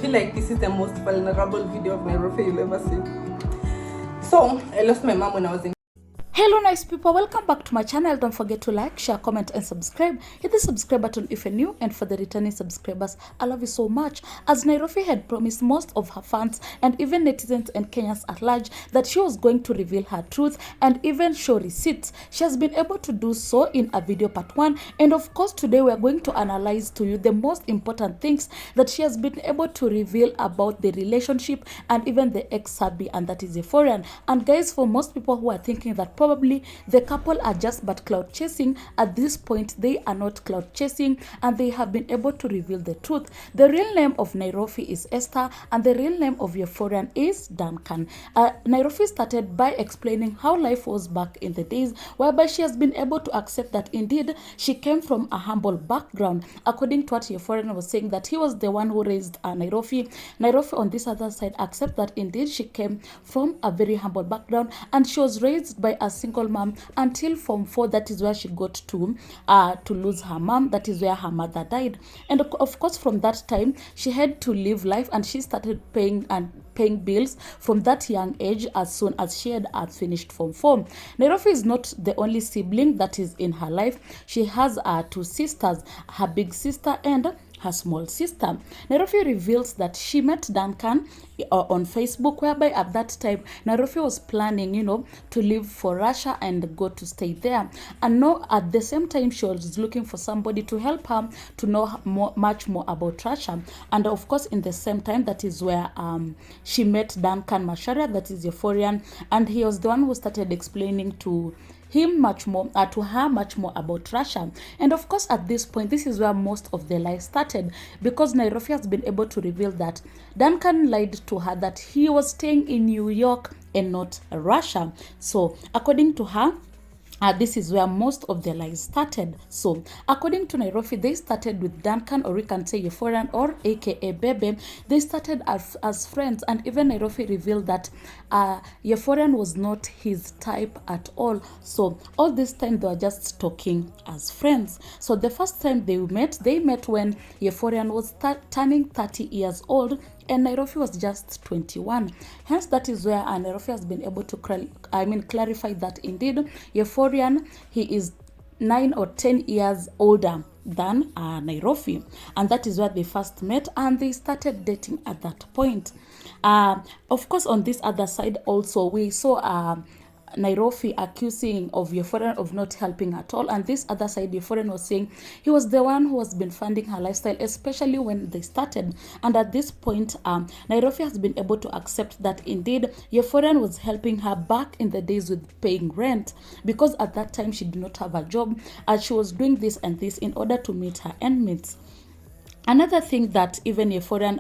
feel like this is the most vulnerable video of Nairofey you'll ever see. So I lost my mom when I was in. Hello nice people, welcome back to my channel. Don't forget to like, share, comment and subscribe. Hit the subscribe button if you're new, and for the returning subscribers, I love you so much. As Nairofey had promised most of her fans and even netizens and Kenyans at large that she was going to reveal her truth and even show receipts, she has been able to do so in a video part 1, and of course today we are going to analyze to you the most important things that she has been able to reveal about the relationship and even the ex-hubby, and that is Yeforian. And guys, for most people who are thinking that probably the couple are just but cloud chasing, at this point they are not cloud chasing, and they have been able to reveal the truth. The real name of Nairofey is Esther, and the real name of Yeforian is Duncan. Nairofey started by explaining how life was back in the days, whereby she has been able to accept that indeed she came from a humble background. According to what Yeforian was saying, that he was the one who raised Nairofey. Nairofey on this other side accept that indeed she came from a very humble background, and she was raised by a single mom until Form 4. That is where she got to lose her mom. That is where her mother died, and of course from that time she had to live life, and she started paying bills from that young age as soon as she had finished Form 4. Nairofey is not the only sibling that is in her life. She has 2 sisters, her big sister and her small sister. Nairofey reveals that she met Duncan on Facebook, whereby at that time Nairofey was planning, to leave for Russia and go to stay there. And no, at the same time she was looking for somebody to help her to know much more about Russia. And of course in the same time, that is where she met Duncan Masharia, that is Yeforian, and he was the one who started explaining to him much more, to her much more about Russia. And of course at this point, this is where most of the lies started, because Nairofey has been able to reveal that Duncan lied to her that he was staying in New York and not Russia. So according to her, this is where most of the lies started. So according to Nairofey, they started with Duncan, or we can say Yeforian, or aka Bebe. They started as friends, and even Nairofey revealed that Yeforian was not his type at all. So all this time they were just talking as friends. So the first time they met when Yeforian was turning 30 years old, and Nairofey was just 21. Hence, that is where Nairofey has been able to clarify that indeed Yeforian, he is 9 or 10 years older than Nairofey, and that is where they first met, and they started dating at that point. Of course, on this other side also, we saw Nairofey accusing of Yeforian of not helping at all, and this other side Yeforian was saying he was the one who has been funding her lifestyle, especially when they started. And at this point Nairofey has been able to accept that indeed Yeforian was helping her back in the days with paying rent, because at that time she did not have a job, and she was doing this and this in order to meet her endmates. Another thing that even Yeforian,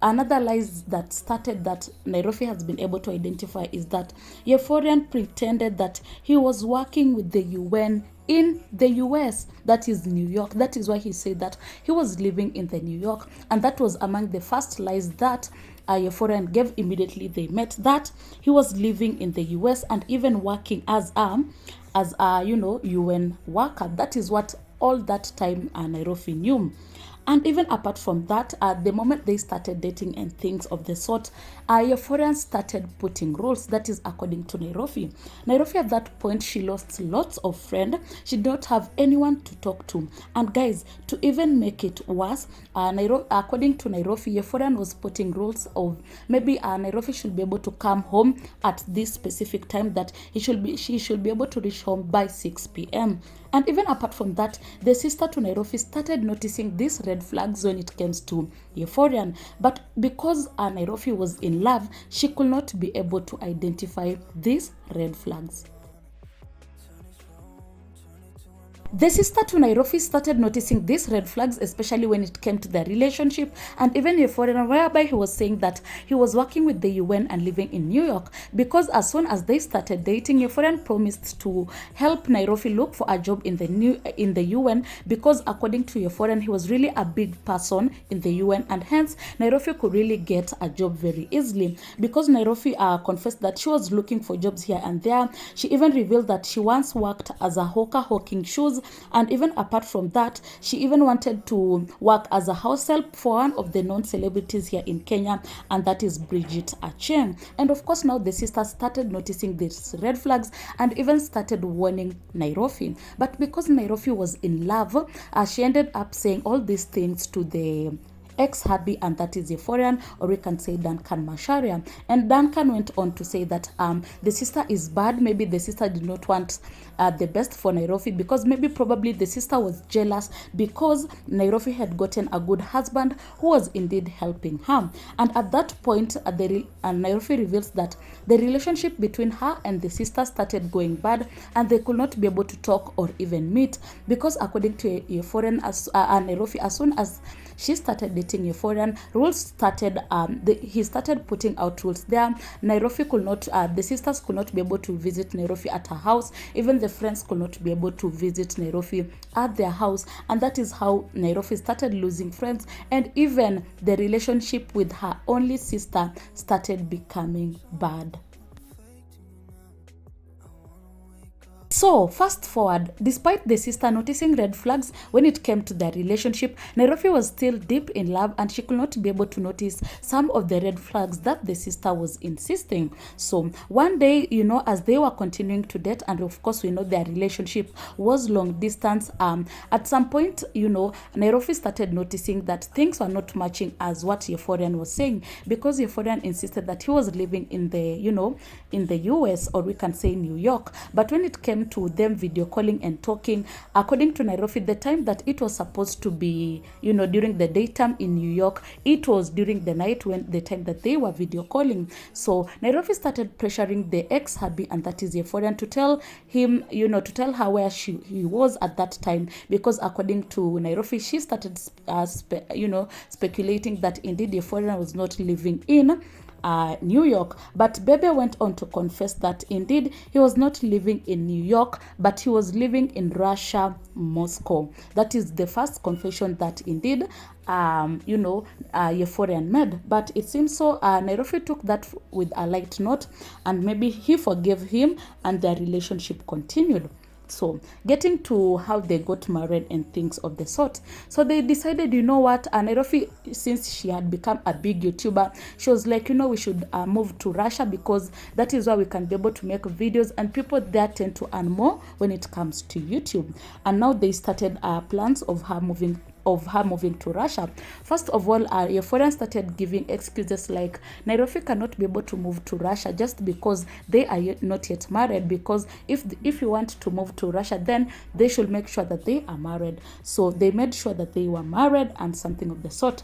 another lies that started that Nairofey has been able to identify is that Yeforian pretended that he was working with the UN in the US, that is New York. That is why he said that he was living in the New York, and that was among the first lies that Yeforian gave immediately they met, that he was living in the US and even working as a UN worker. That is what all that time Nairofey knew. And even apart from that, the moment they started dating and things of the sort, Yeforian started putting rules. That is according to Nairofey. Nairofey at that point, she lost lots of friends. She did not have anyone to talk to. And guys, to even make it worse, according to Nairofey, Yeforian was putting rules of maybe Nairofey should be able to come home at this specific time, that she should be able to reach home by 6 p.m. And even apart from that, the sister to Nairofey started noticing these red flags when it comes to Yeforian. But because Nairofey was in love, she could not be able to identify these red flags. The sister to Nairofey started noticing these red flags, especially when it came to their relationship, and even Yeforian, whereby he was saying that he was working with the UN and living in New York, because as soon as they started dating, Yeforian promised to help Nairofey look for a job in the UN, because according to Yeforian, he was really a big person in the UN, and hence Nairofey could really get a job very easily. Because Nairofey confessed that she was looking for jobs here and there. She even revealed that she once worked as a hawker hawking shoes shoes. And even apart from that, she even wanted to work as a house help for one of the known celebrities here in Kenya, and that is Bridget Acheng. And of course, now the sisters started noticing these red flags and even started warning Nairofey. But because Nairofey was in love, she ended up saying all these things to the ex-hubby, and that is Yeforian, or we can say Duncan Macharia. And Duncan went on to say that the sister is bad. Maybe the sister did not want the best for Nairofey, because maybe probably the sister was jealous because Nairofey had gotten a good husband who was indeed helping her. And at that point, Nairofey reveals that the relationship between her and the sister started going bad, and they could not be able to talk or even meet, because according to Yeforian, Nairofey, as soon as she started dating Yeforian, rules started, he started putting out rules there. Nairofey could not, the sisters could not be able to visit Nairofey at her house. Even the friends could not be able to visit Nairofey at their house. And that is how Nairofey started losing friends. And even the relationship with her only sister started becoming bad. So, fast forward, despite the sister noticing red flags when it came to their relationship, Nairofey was still deep in love, and she could not be able to notice some of the red flags that the sister was insisting. So, one day, as they were continuing to date, and of course, we know their relationship was long distance, at some point, Nairofey started noticing that things were not matching as what Yeforian was saying, because Yeforian insisted that he was living in the, in the US, or we can say New York. But when it came to them video calling and talking, according to Nairofey, the time that it was supposed to be, during the daytime in New York, it was during the night, when the time that they were video calling. So Nairofey started pressuring the ex-hubby, and that is Yeforian, to tell him, to tell her where he was at that time, because according to Nairofey, she started, speculating that indeed Yeforian was not living in New York. But Bebe went on to confess that indeed he was not living in New York, but he was living in Russia, Moscow. That is the first confession that indeed Yeforian made. But it seems so Nairofey took that with a light note, and maybe he forgave him, and their relationship continued. So, getting to how they got married and things of the sort. So they decided, Nairofey, since she had become a big YouTuber, she was like, we should move to Russia, because that is where we can be able to make videos, and people there tend to earn more when it comes to YouTube. And now they started plans of her moving to Russia. First of all, Yeforian started giving excuses like Nairofey cannot be able to move to Russia just because they are not yet married, because if you want to move to Russia, then they should make sure that they are married. So they made sure that they were married and something of the sort.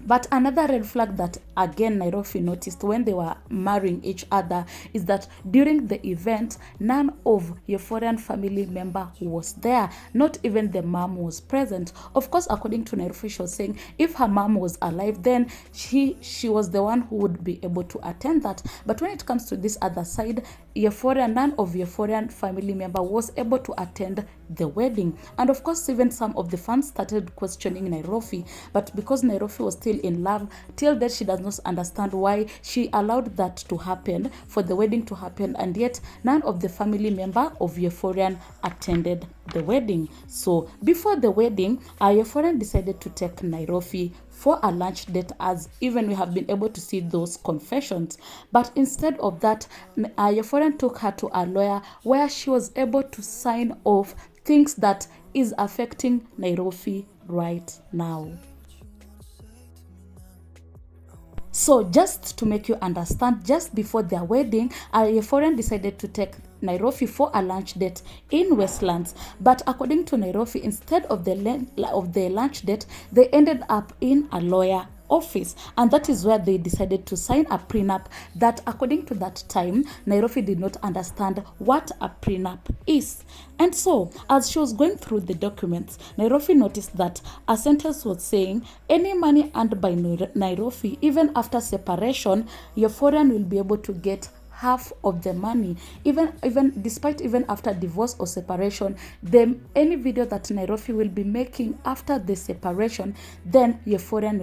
But another red flag that, again, Nairofey noticed when they were marrying each other is that during the event, none of Yeforian family member was there. Not even the mom was present. Of course, according to Nairofey, she was saying if her mom was alive, then she was the one who would be able to attend that. But when it comes to this other side, none of Yeforian family member was able to attend the wedding. And of course, even some of the fans started questioning Nairofey. But because Nairofey was still in love, till that she does not understand why she allowed that to happen, for the wedding to happen, and yet none of the family member of Yeforian attended the wedding. So before the wedding, Yeforian decided to take Nairofey for a lunch date, as even we have been able to see those confessions. But instead of that, Yeforian took her to a lawyer where she was able to sign off things that is affecting Nairofey right now. So just to make you understand, just before their wedding, Yeforian decided to take Nairofey for a lunch date in Westlands. But according to Nairofey, instead of the lunch date, they ended up in a lawyer office, and that is where they decided to sign a prenup that, according to that time, Nairofey did not understand what a prenup is. And so, as she was going through the documents, Nairofey noticed that a sentence was saying any money earned by Nairofey, even after separation, Yeforian will be able to get half of the money, even despite even after divorce or separation. Any video that Nairofey will be making after the separation, then Yeforian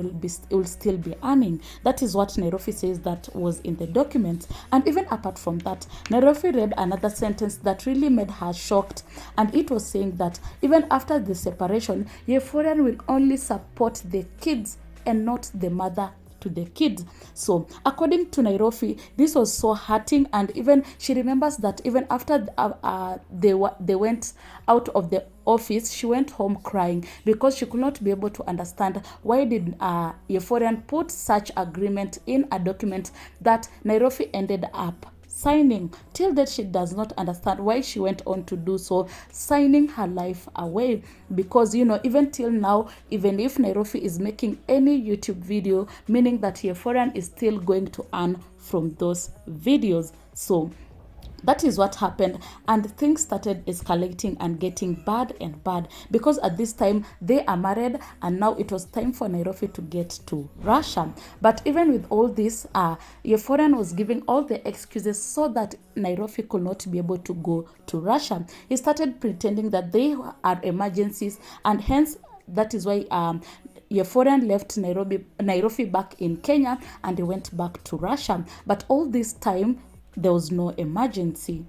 will still be earning. That is what Nairofey says that was in the document. And even apart from that, Nairofey read another sentence that really made her shocked, and it was saying that even after the separation, Yeforian will only support the kids and not the mother to the kids. So according to Nairofey, this was so hurting, and even she remembers that even after they went out of the office, she went home crying because she could not be able to understand why did Yeforian put such agreement in a document that Nairofey ended up signing. Till that, she does not understand why she went on to do so, signing her life away. Because, you know, even till now, even if Nairofey is making any YouTube video, meaning that Yeforian is still going to earn from those videos. So that is what happened, and things started escalating and getting bad and bad, because at this time they are married, and now it was time for Nairofey to get to Russia. But even with all this, Yeforian was giving all the excuses so that Nairofey could not be able to go to Russia. He started pretending that they are emergencies, and hence that is why Yeforian left Nairofey back in Kenya, and he went back to Russia. But all this time, there was no emergency.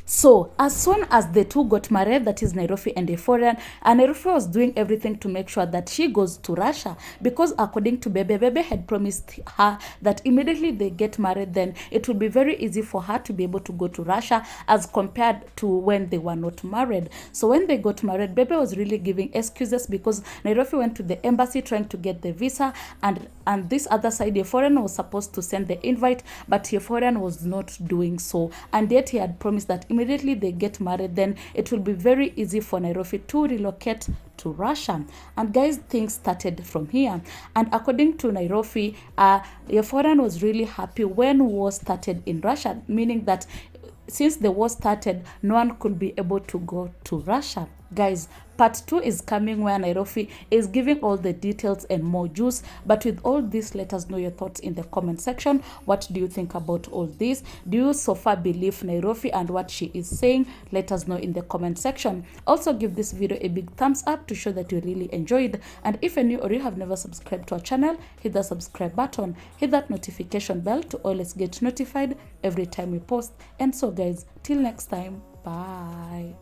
So as soon as the two got married, that is Nairofey and Yeforian, and Nairofey was doing everything to make sure that she goes to Russia, because according to Bebe had promised her that immediately they get married, then it would be very easy for her to be able to go to Russia as compared to when they were not married. So when they got married, Bebe was really giving excuses because Nairofey went to the embassy trying to get the visa, and this other side, Yeforian was supposed to send the invite, but Yeforian was not doing so, and yet he had promised that immediately they get married, then it will be very easy for Nairofey to relocate to Russia. And guys, things started from here. And according to Nairofey, Yeforian was really happy when war started in Russia, meaning that since the war started, no one could be able to go to Russia. Guys, part 2 is coming, where Nairofey is giving all the details and more juice. But with all this, let us know your thoughts in the comment section. What do you think about all this? Do you so far believe Nairofey and what she is saying? Let us know in the comment section. Also, give this video a big thumbs up to show that you really enjoyed. And if you're new or you have never subscribed to our channel, hit the subscribe button, hit that notification bell to always get notified every time we post. And so guys, till next time, bye.